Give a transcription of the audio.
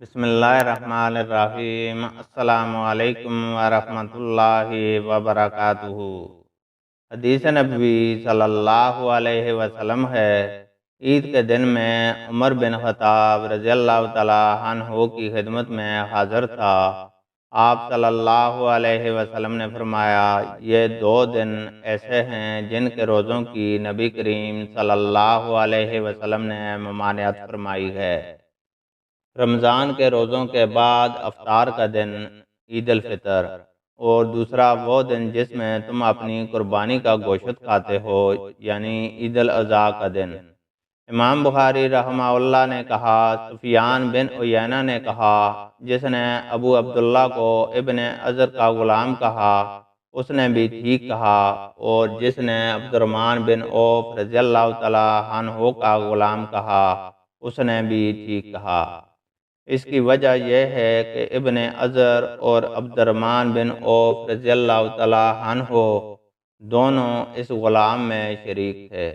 बिस्मिल्लाहिर्रहमानिर्रहीम। अस्सलामु अलैकुम वरहमतुल्लाहि वबरकातुहू। हदीस नबवी सल्लल्लाहु अलैहि वसल्लम है, ईद के दिन में उमर बिन खत्ताब रज़ियल्लाहु तआला अन्हु की खिदमत में हाजिर था। आप सल्लल्लाहु अलैहि वसल्लम ने फरमाया, ये दो दिन ऐसे हैं जिनके रोज़ों की नबी करीम सल्लल्लाहु अलैहि वसल्लम ने ममानियत फरमाई है। रमज़ान के रोज़ों के बाद अफ्तार का दिन ईद अल फितर, और दूसरा वो दिन जिसमें तुम अपनी कुर्बानी का गोश्त खाते हो, यानी ईद अल अज़हा का दिन। इमाम बुखारी रहमहुल्लाह ने कहा, सुफियान बिन उयैना ने कहा, जिसने अबू अब्दुल्ला को इब्ने अज़र का ग़ुलाम कहा उसने भी ठीक कहा, और जिसने अब्दुर्रहमान बिन औफ रज़ियल्लाहु तआला अन्हु का ग़ुलाम कहा उसने भी ठीक कहा। इसकी वजह यह है कि इब्ने अज़र और अब्दुर्रहमान बिन औफ रज़ियल्लाहु तआला अन्हु दोनों इस ग़ुलाम में शरीक थे।